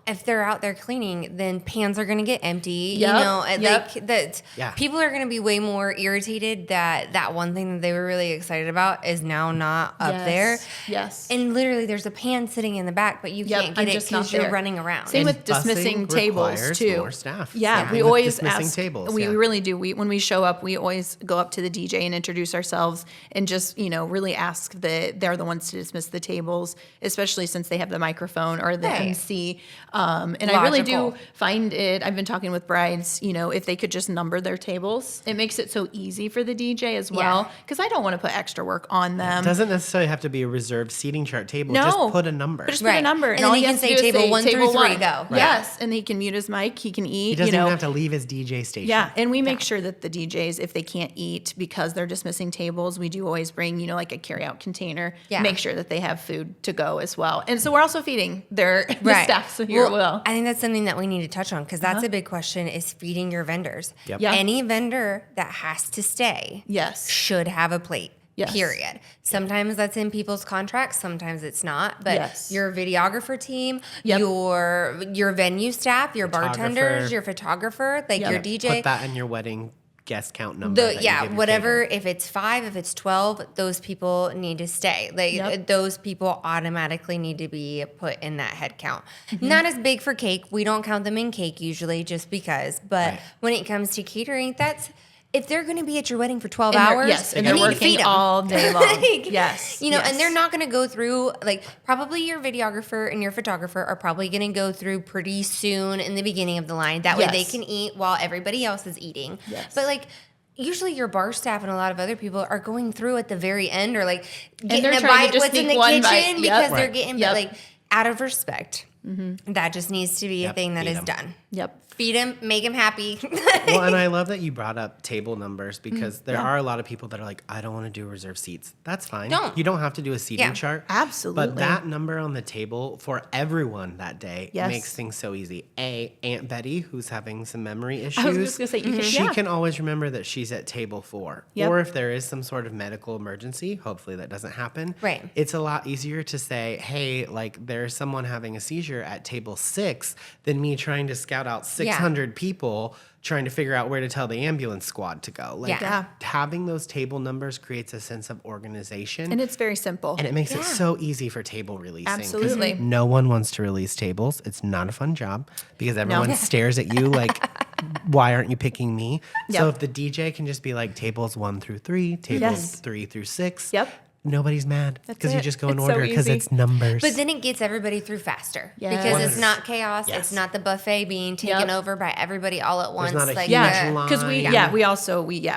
if they're out there cleaning, then pans are going to get empty. People are going to be way more irritated that one thing that they were really excited about is now not up there. Yes. And literally there's a pan sitting in the back, but you can't get it because you're running around. Same with dismissing tables too. More staff. Yeah, we always ask. Tables. We really do. When we show up, we always go up to the DJ and introduce ourselves and just, really ask that they're the ones to dismiss the tables, especially since they have the microphone or the MC. And I really do find it, I've been talking with brides, if they could just number their tables, it makes it so easy for the DJ as well. Because I don't want to put extra work on them. It doesn't necessarily have to be a reserved seating chart table. No. Just put a number. But just put a number. And then he can say table 1 through 3, go. Yes. And he can mute his mic. He can eat. He doesn't even have to leave his DJ station. Yeah. And we make sure that the DJs, if they can't eat because they're dismissing tables, we do always bring, like a carry-out container. Make sure that they have food to go as well. And so we're also feeding the staff. So I think that's something that we need to touch on because that's a big question is feeding your vendors. Yep. Yeah. Any vendor that has to stay should have a plate. Yes. Period. Sometimes that's in people's contracts, sometimes it's not. But your videographer team, your venue staff, your bartenders, your photographer, your DJ. Put that in your wedding guest count number. Whatever. If it's 5, if it's 12, those people need to stay. Those people automatically need to be put in that head count. Mm-hmm. Not as big for cake. We don't count them in cake usually just because. But when it comes to catering, if they're going to be at your wedding for 12 hours, and they're working all day long. And they're not going to go through, probably your videographer and your photographer are probably going to go through pretty soon in the beginning of the line. That way they can eat while everybody else is eating. Yes. But, usually your bar staff and a lot of other people are going through at the very end or, getting a bite what's in the kitchen because they're getting, out of respect. Mm-hmm. That just needs to be a thing that is done. Yep. Feed him, make him happy. Well, and I love that you brought up table numbers because there are a lot of people that are like, I don't want to do reserved seats. That's fine. You don't have to do a seating chart. Absolutely. But that number on the table for everyone that day makes things so easy. Aunt Betty, who's having some memory issues, I was just going to say, she can always remember that she's at table 4. Yep. Or if there is some sort of medical emergency, hopefully that doesn't happen. Right. It's a lot easier to say, hey, there's someone having a seizure at table 6 than me trying to scout out 600 people trying to figure out where to tell the ambulance squad to go. Having those table numbers creates a sense of organization. And it's very simple. And it makes it so easy for table releasing. Absolutely. No one wants to release tables. It's not a fun job because everyone stares at you like, why aren't you picking me? So if the DJ can just be like tables 1 through 3, tables 3 through 6. Nobody's mad because you just go in order because it's numbers. But then it gets everybody through faster because it's not chaos. It's not the buffet being taken over by everybody all at once. There's not a huge line. Because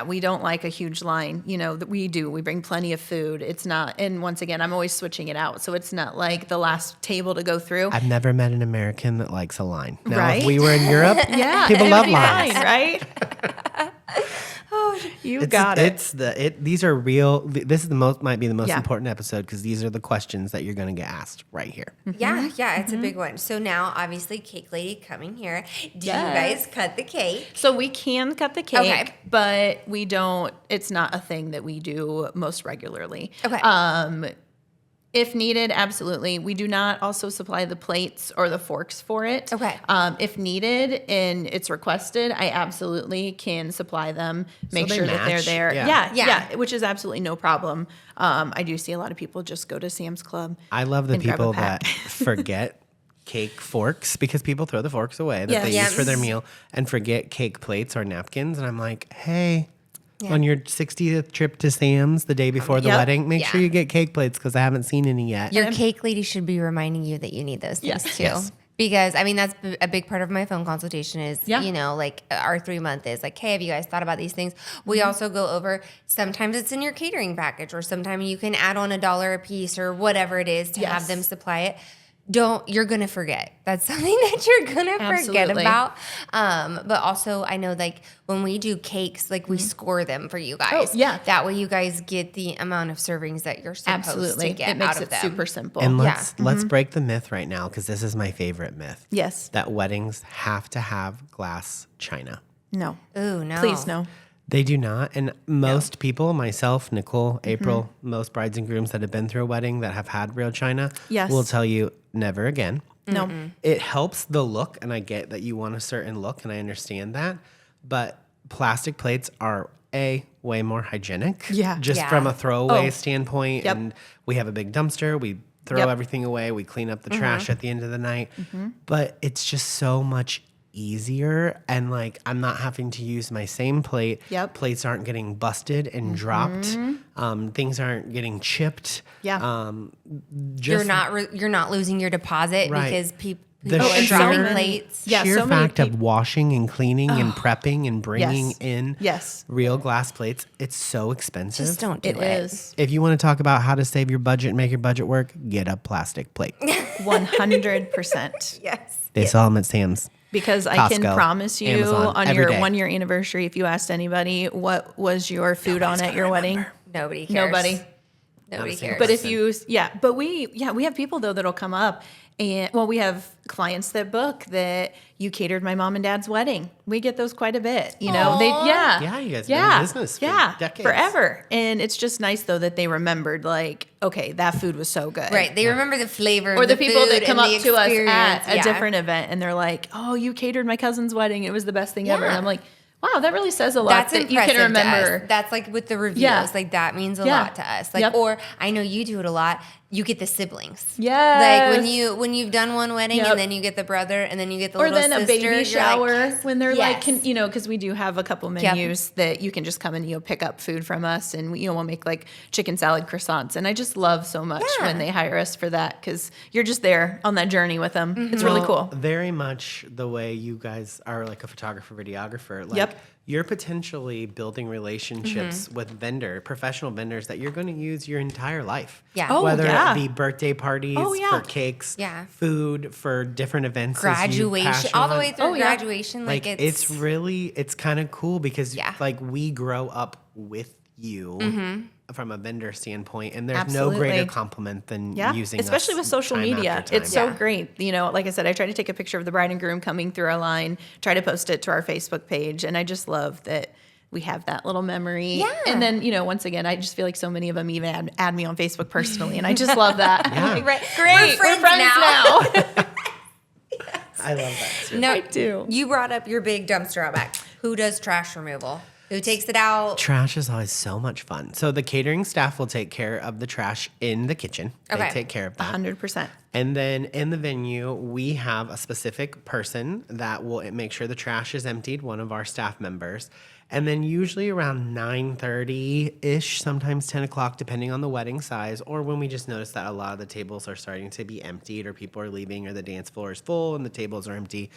we don't like a huge line. That we bring plenty of food. It's not, and once again, I'm always switching it out, so it's not like the last table to go through. I've never met an American that likes a line. Now, if we were in Europe, people love lines, right? You got it. These are real. This is might be the most important episode because these are the questions that you're going to get asked right here. It's a big one. So now, obviously, Cake Lady coming here. Do you guys cut the cake? So we can cut the cake, but we don't. It's not a thing that we do most regularly. Okay. If needed, absolutely. We do not also supply the plates or the forks for it. Okay. If needed and it's requested, I absolutely can supply them, make sure that they're there. Yeah, which is absolutely no problem. I do see a lot of people just go to Sam's Club. I love the people that forget cake forks because people throw the forks away that they use for their meal and forget cake plates or napkins. And I'm like, hey, On your 60th trip to Sam's the day before the wedding, make sure you get cake plates because I haven't seen any yet. Your cake lady should be reminding you that you need those things too. Yes. Because I mean, that's a big part of my phone consultation is, you know, like our 3-month is like, hey, have you guys thought about these things? We also go over, sometimes it's in your catering package or sometimes you can add on $1 a piece or whatever it is to have them supply it. You're going to forget. That's something that you're going to forget about. But also I know like when we do cakes, like we score them for you guys. Oh, yeah. That way you guys get the amount of servings that you're supposed to get it makes out of it them. super simple. And let's break the myth right now because this is my favorite myth. Yes. That weddings have to have glass china. No. Ooh, no. Please no. They do not. And most people, myself, Nicole, April, most brides and grooms that have been through a wedding that have had real china will tell you never again. No. It helps the look, and I get that you want a certain look, and I understand that. But plastic plates are way more hygienic. Just from a throwaway standpoint. And we have a big dumpster. We throw everything away. We clean up the trash at the end of the night. But it's just so much easier, and like I'm not having to use my same plate. Plates aren't getting busted and dropped. Things aren't getting chipped. You're not losing your deposit because people are sheer- dropping plates. Sheer so many fact of washing and cleaning and prepping and bringing in real glass plates, it's so expensive. Just don't do it. It is. If you want to talk about how to save your budget and make your budget work, get a plastic plate. 100%. They sell them at Sam's. Because I Costco, can promise you Amazon, on every your day. 1-year anniversary, if you asked anybody what was your food on at your wedding, Nobody cares. Nobody cares. But if you, but we have people though that'll come up and, well, we have clients that book that you catered my mom and dad's wedding. We get those quite a bit, you know. Yeah, you guys have been in business for decades. Forever. And it's just nice though that they remembered like, okay, that food was so good. Right. They remember the flavor Or of the people food that come and up the to us experience. at a different event and they're like, oh, you catered my cousin's wedding. It was the best thing ever. And I'm like, wow, that really says a lot. That's that you impressive can remember. to us. That's like with the reviews. Yeah. Like that means a lot to us. Like, or I know you do it a lot. You get the siblings. Yes. Like when you've done one wedding and then you get the brother and then you get the or little then sister. a baby shower like, when they're like, you know, because we do have a couple menus that you can just come and pick up food from us, and we'll make like chicken salad croissants, and I just love so much when they hire us for that because you're just there on that journey with them. It's really cool. Very much the way you guys are like a photographer, videographer. Like you're potentially building relationships with professional vendors that you're going to use your entire life. Whether it be birthday parties, for cakes, food, for different events. Graduation, all the way through graduation. Like it's kind of cool because like we grow up with you from a vendor standpoint, and there's no greater compliment than using especially with social media. It's so great. You know, like I said, I try to take a picture of the bride and groom coming through our line, try to post it to our Facebook page, and I just love that we have that little memory. Yeah. And then, I just feel like so many of them even add me on Facebook personally, and I just love that. Like, great. We're friends now. I love that too. No, I do. You brought up your big dumpster out back. Who does trash removal? Who takes it out? Trash is always so much fun. So the catering staff will take care of the trash in the kitchen. They take care of that. 100%. And then in the venue, we have a specific person that will make sure the trash is emptied, one of our staff members. And then usually around 9:30-ish, sometimes 10 o'clock, depending on the wedding size, or when we just notice that a lot of the tables are starting to be emptied or people are leaving or the dance floor is full and the tables are empty,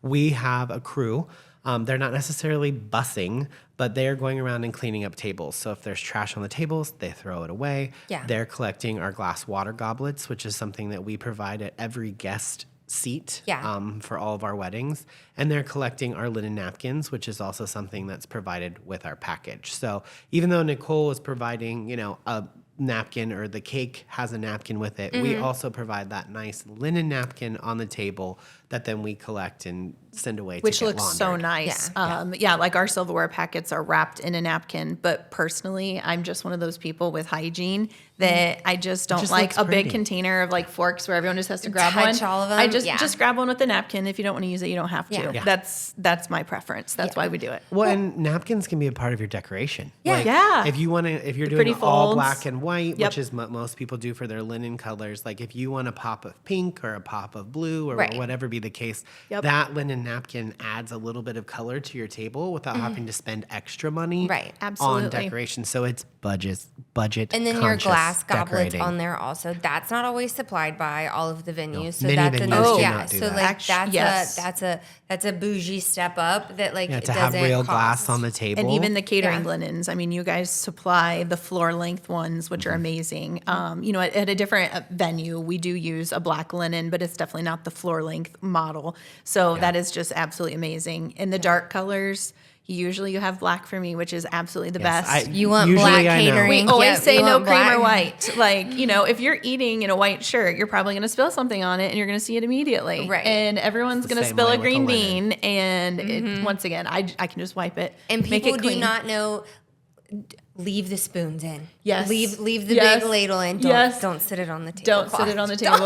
we have a crew. They're not necessarily bussing, but they're going around and cleaning up tables. So if there's trash on the tables, they throw it away. They're collecting our glass water goblets, which is something that we provide at every guest seat for all of our weddings. And they're collecting our linen napkins, which is also something that's provided with our package. So even though Nicole is providing, a napkin or the cake has a napkin with it, we also provide that nice linen napkin on the table that then we collect and send away to Which get looks so laundered. nice. Like our silverware packets are wrapped in a napkin, but personally, I'm just one of those people with hygiene that I just don't just like looks a pretty. big container of like forks where everyone just has to grab Touch one. all of them. I just grab one with a napkin. If you don't want to use it, you don't have to. Yeah. That's my preference. That's why we do it. Well, and napkins can be a part of your decoration. Yeah. If you're doing pretty all folds. black and white, which is what most people do for their linen colors, like if you want a pop of pink or a pop of blue or whatever be the case, that linen napkin adds a little bit of color to your table without having to spend extra money Right. Absolutely. on decoration. So it's budget And then your glass goblets decorating. on there also. That's not always supplied by all of the venues. So Many that's venues do yeah. not do So that. like Yes. that's a bougie step up that like to have doesn't real cost. glass on the table. And even the catering Yeah. linens. I mean, you guys supply the floor length ones, which are amazing. At a different venue, we do use a black linen, but it's definitely not the floor length model. So that is just absolutely amazing. In the dark colors, usually you have black for me, which is absolutely the best. You want Usually black I know. catering. We always Yeah, say you no want cream black. or white. Like, if you're eating in a white shirt, you're probably going to spill something on it and you're going to see it immediately. Right. And everyone's It's the going to same spill way a with green the linen. bean. And once again, I can just wipe it. And make people it do clean. not know. Leave the spoons in. Yes. Leave the Yes. big ladle in. Don't sit it on the table. Don't sit it on the table.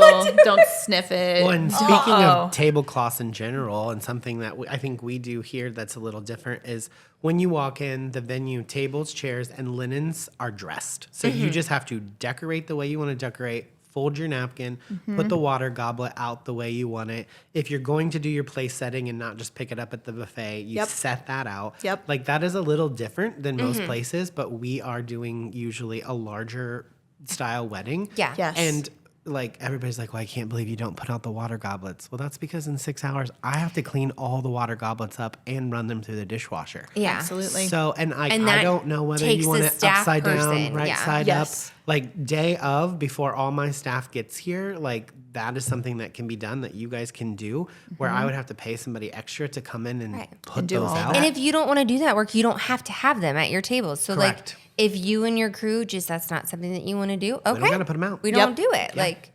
Don't sniff it. Well, and speaking Uh-oh. of tablecloths in general, and something that I think we do here that's a little different is when you walk in, the venue tables, chairs, and linens are dressed. So you just have to decorate the way you want to decorate, fold your napkin, put the water goblet out the way you want it. If you're going to do your place setting and not just pick it up at the buffet, you Yep. set that out. Yep. Like that is a little different than most places, but we are doing usually a larger style wedding. Yeah. Yes. And like everybody's like, well, I can't believe you don't put out the water goblets. Well, that's because in 6 hours I have to clean all the water goblets up and run them through the dishwasher. Yeah. Absolutely. So, and I that don't know whether takes you want the it staff upside down, person, right yeah. side Yes. up. Like day of, before all my staff gets here, like that is something that can be done that you guys can do, where I would have to pay somebody extra to come in and Right. put And do those all out. that. And if you don't want to do that work, you don't have to have them at your tables. So Correct. like if you and your crew that's not something that you want to do, okay. don't gotta put them out. We Yep. don't do it. Like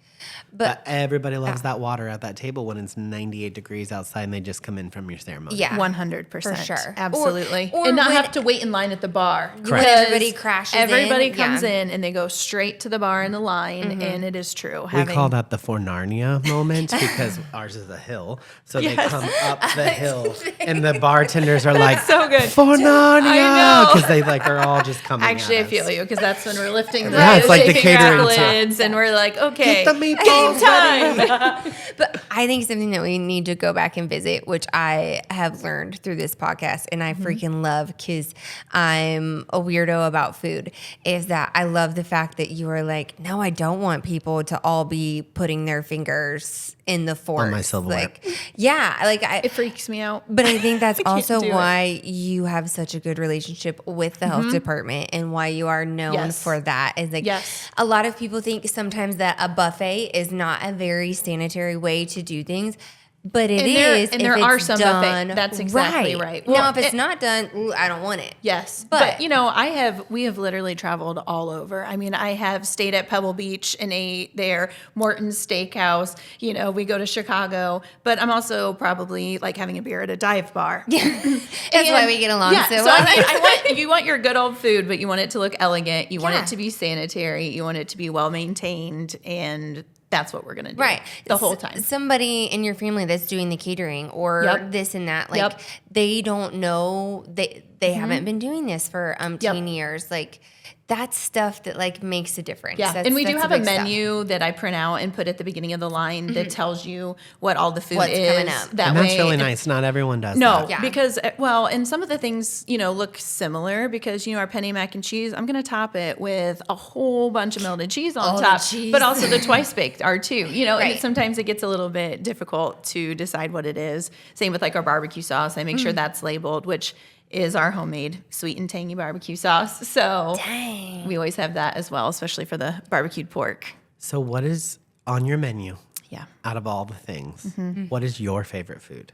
But everybody loves that water at that table when it's 98 degrees outside and they just come in from your ceremony. yeah. 100%. For sure. Absolutely. Or and not when- have to wait in line at the bar. When Because everybody crashes in, Everybody comes yeah. in and they go straight to the bar in the line. And it is true. We call that the For Narnia moment because ours is a hill. So they come up the hill and the bartenders are like, so good. For Narnia! I know. Because they like are all just coming Actually, I at us. feel you because that's when we're lifting the Yeah, it's like the shaking catering accolades and we're like, okay, Get the meatballs game time. But I think something that we need to go back and visit, which I have learned through this podcast and I freaking love because I'm a weirdo about food, is that I love the fact that you are like, no, I don't want people to all be putting their fingers in the forks. my silverware. Like, yeah, like It freaks me out. But I think that's also do it. why you have such a good relationship with the health department and why you are known Yes. for that. Is like Yes. a lot of people think sometimes that a buffet is not a very sanitary way to do things. But it is. And if there are it's some done buffet. That's exactly right. Now, Well, if it's not done, ooh, I don't want it. Yes, But- but we have literally traveled all over. I mean, I have stayed at Pebble Beach and ate there, Morton's Steakhouse. We go to Chicago, but I'm also probably like having a beer at a dive bar. That's why we get along Yeah, so so well. I want you want your good old food, but you want it to look elegant. You want Yeah. it to be sanitary. You want it to be well maintained, and that's what we're gonna do Right. the whole time. Somebody in your family that's doing the catering or Yep. this and that, like Yep. they don't know, they haven't been doing this for umpteen years. Like that's stuff that like makes a difference. Yeah, That's, and we do that's have a big stuff. menu that I print out and put at the beginning of the line that tells you what all the food What's is. coming up. That And that's way, really nice. Not everyone does No, that. Yeah. because and some of the things look similar because our penny mac and cheese. I'm gonna top it with a whole bunch of melted cheese on All the top, cheese. but also the twice baked are too. Right. And sometimes it gets a little bit difficult to decide what it is. Same with like our barbecue sauce. I make sure that's labeled, which is our homemade sweet and tangy barbecue sauce. So Dang. we always have that as well, especially for the barbecued pork. So what is on your menu Yeah. out of all the things? What is your favorite food?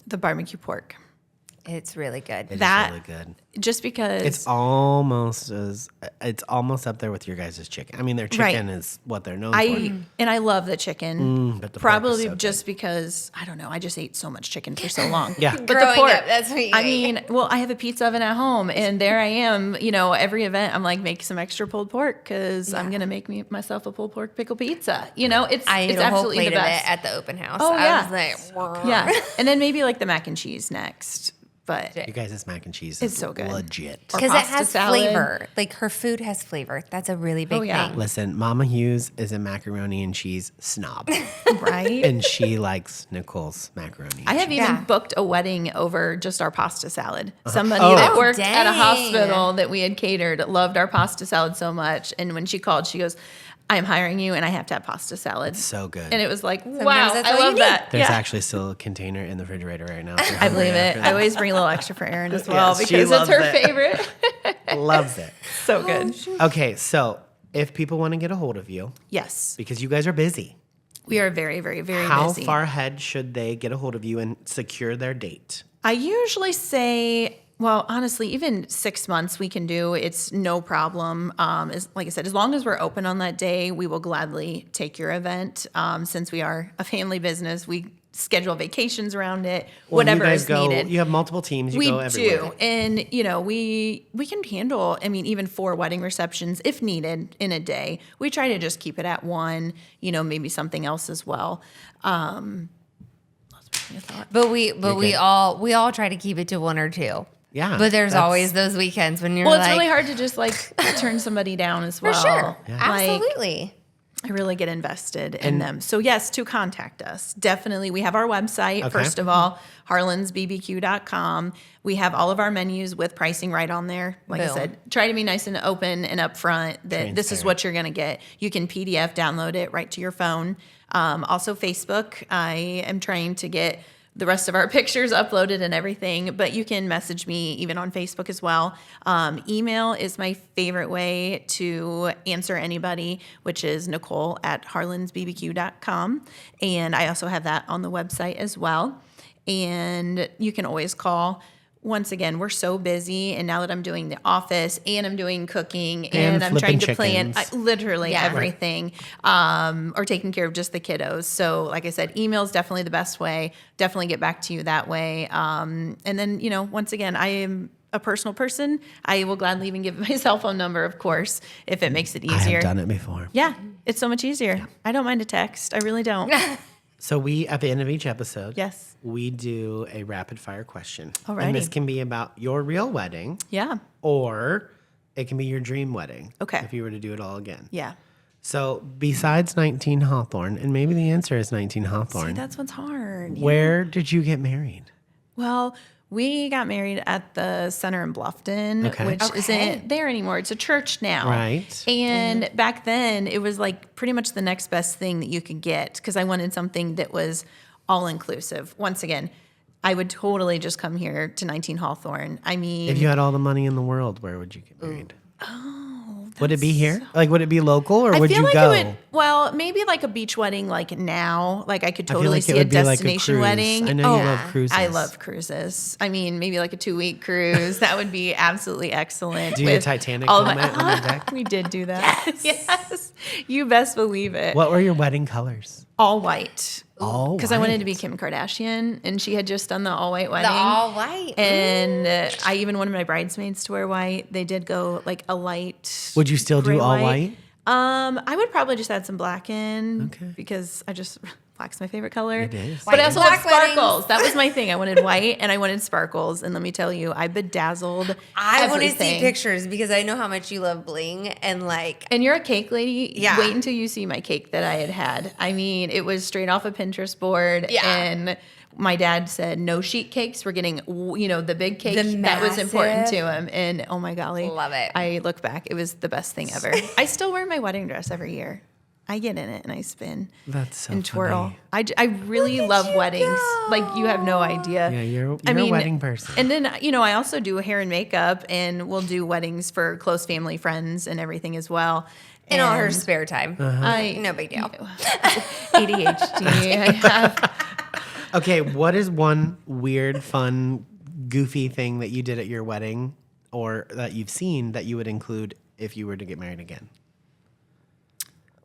The barbecue pork. It's really good. It is That- really good. Just because It's almost up there with your guys' chicken. I mean, their chicken is what they're known for. I love the chicken. but the pork is probably so good. just because I don't know. I just ate so much chicken for so long. Yeah. but Growing the pork. up, that's what you I ate. mean, well, I have a pizza oven at home, and there I am. Every event, I'm like, make some extra pulled pork because I'm gonna make myself a pulled pork pickle pizza. I ate it's a whole absolutely plate the of best. it at the open house. Oh, I yeah. was like, Yeah, and then maybe like the mac and cheese next. But You guys, this mac and cheese It's is so good. legit. Or Because it pasta has salad. flavor. Like her food has flavor. That's a really big thing. Listen, Mama Hughes is a macaroni and cheese snob. right? And she likes Nicole's macaroni. I have even Yeah. booked a wedding over just our pasta salad. Uh-huh. Somebody Oh. that worked at a dang. hospital that we had catered loved our pasta salad so much. And when she called, she goes, I'm hiring you and I have to have pasta salad. So good. And it was like, wow, that's I all you love need. that. There's Yeah. actually still a container in the refrigerator right now. I believe it. I always bring a little extra for Erin as well Yes, she because it's loves her it. favorite. Loves it. So good. Okay, so if people want to get a hold of you, Yes. because you guys are busy, We are very, very, very how busy. far ahead should they get a hold of you and secure their date? I usually say, well, honestly, even 6 months we can do. It's no problem. Like I said, as long as we're open on that day, we will gladly take your event. Since we are a family business, we schedule vacations around it, whatever you guys is go, needed. You have multiple teams. You We go everywhere. do. And, we can handle, even 4 wedding receptions if needed in a day. We try to just keep it at 1, maybe something else as well. Lost my train of thought. But we good. all try to keep it to 1 or 2. Yeah, But there's that's- always those weekends when you're Well, like, it's really hard to just turn somebody down as well. for sure. Yeah. Absolutely. I really get invested in them. So yes, to contact us. Definitely. We have our website, Okay. first of all, harlansbbq.com. We have all of our menus with pricing right on there. Like I Boom. said, try to be nice and open and upfront that this is Transparent. what you're going to get. You can PDF download it right to your phone. Also Facebook. I am trying to get the rest of our pictures uploaded and everything, but you can message me even on Facebook as well. Email is my favorite way to answer anybody, which is Nicole at harlansbbq.com. And I also have that on the website as well. And you can always call. Once again, we're so busy, and now that I'm doing the office and I'm doing cooking and I'm flipping trying to plan chickens. literally Yeah. everything, or taking care of just the kiddos. So, like I said, email is definitely the best way. Definitely get back to you that way. And then, once again, I am a personal person. I will gladly even give my cell phone number, of course, if it makes it I easier. have done it before. Yeah, it's so much easier. I don't mind a text. I really don't. So we, at the end of each episode, Yes. we do a rapid fire question. Alrighty. And this can be about your real wedding, Yeah. or it can be your dream wedding. Okay. If you were to do it all again. Yeah. So besides 19 Hawthorne, and maybe the answer is 19 Hawthorne, See, that's what's hard. where did you get married? Well, we got married at the Center in Bluffton, Okay. which Okay. isn't there anymore. It's a church now. Right. And back then, it was like pretty much the next best thing that you could get because I wanted something that was all inclusive. Once again, I would totally just come here to 19 Hawthorne. I mean, If you had all the money in the world, where would you get married? Would it be here? Like, would it be local, or would I feel you like go? it would. Well, maybe like a beach wedding, like now. Like I could I feel totally like it see a would be like a destination cruise. wedding. I know you Oh, love cruises. I love cruises. I mean, maybe like a 2-week cruise. That would be absolutely excellent. Do you do with Titanic all of moment on the deck? We did do that. Yes. You best believe it. What were your wedding colors? All white. All Because I wanted to be white. Kim Kardashian, and she had just done the all white wedding. The all white. and I even wanted my bridesmaids to wear white. They did go like a light. Would you still do gray all white? I would probably just add some black in Okay. because black's my favorite color. It is. But I White also and love black weddings. sparkles. That was my thing. I wanted white and I wanted sparkles. And let me tell you, I bedazzled I want to see everything. pictures because I know how much you love bling and like. And you're a cake lady. Yeah. Wait until you see my cake that I had. I mean, it was straight off a Pinterest board. Yeah. And my dad said no sheet cakes. We're getting, the big cake The that was important to massive. him. And oh my golly, Love it. I look back, it was the best thing ever. I still wear my wedding dress every year. I get in it and I spin That's so and twirl. funny. I really love weddings. Like you have no idea. Yeah, you're a wedding person. And then, I also do hair and makeup and we'll do weddings for close family friends and everything as well. In all her And spare time. I No big deal. ADHD. I have. Okay, what is one weird, fun, goofy thing that you did at your wedding or that you've seen that you would include if you were to get married again?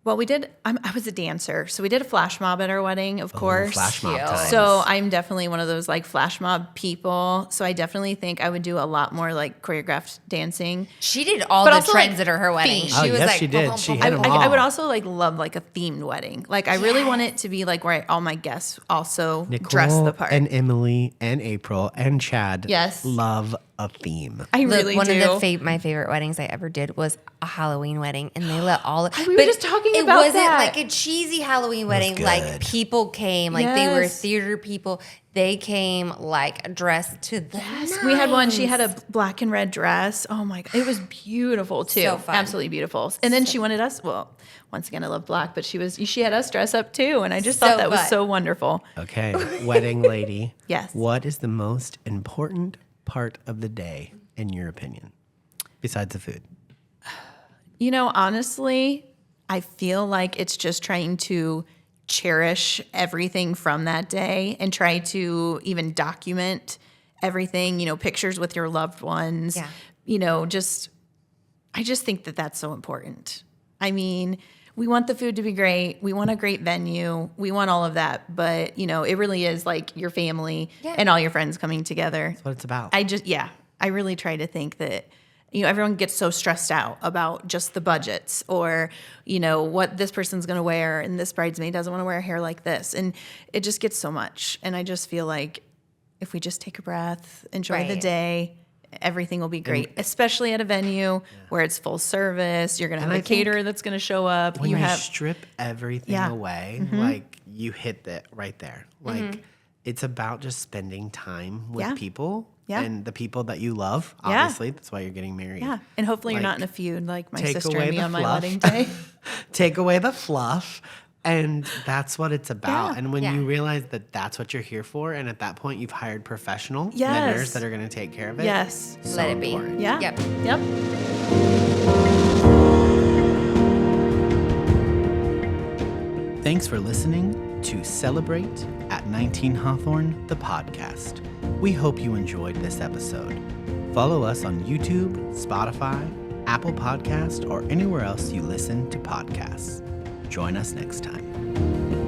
Well, we did. I was a dancer, so we did a flash mob at our wedding, of course. Flash mob Cute. times. So I'm definitely one of those like flash mob people. So I definitely think I would do a lot more like choreographed dancing. She did all But the also, trends like, at her wedding. themed. She was yes, like, she did. boom, She boom, hit boom, 'em boom. I would also like love like a themed wedding. Like I really want it to be like where all my guests also dress the part. And Emily and April and Chad Yes. love a theme. I Look, really one do. of my favorite weddings I ever did was a Halloween wedding, and they let all. We were just talking it about wasn't that. like a cheesy Halloween wedding. good. Like people came, like they were Yes. theater people. They came like dressed to the nines. We had one. She had a black and red dress. Oh my god, it was beautiful too. So fun. Absolutely beautiful. And then she wanted us. Well, once again, I love black, but she had us dress up too, and I just So thought that was fun. so wonderful. Okay, wedding lady. Yes. What is the most important part of the day, in your opinion, besides the food? You know, honestly, I feel like it's just trying to cherish everything from that day and try to even document everything, you know, pictures with your loved ones. Yeah. You know, I just think that that's so important. I mean, we want the food to be great. We want a great venue. We want all of that. But, you know, it really is like your family and all your friends coming together. That's what it's about. I really try to think that, you know, everyone gets so stressed out about just the budgets or, you know, what this person's going to wear and this bridesmaid doesn't want to wear hair like this. And it just gets so much. And I just feel like if we just take a breath, enjoy the Right. day, everything will be great, especially at a venue where it's full service. You're going to have I a caterer that's going to show up. When you have strip everything Yeah. away, like you hit that right there. Like it's about just spending time with Yeah. people Yeah. and the people that you love. Yeah. Obviously, that's why you're getting married. Yeah. And hopefully you're not Like, in a feud like my take sister away and me the on my fluff. wedding day. Take away the fluff. And that's what it's about. Yeah. And when Yeah. you realize that that's what you're here for, and at that point you've hired professional Yes. vendors that are going to take care of it. Yes. so Let it be. important. Yeah. Yep. Yep. Thanks for listening to Celebrate at 19 Hawthorne, the podcast. We hope you enjoyed this episode. Follow us on YouTube, Spotify, Apple Podcast, or anywhere else you listen to podcasts. Join us next time.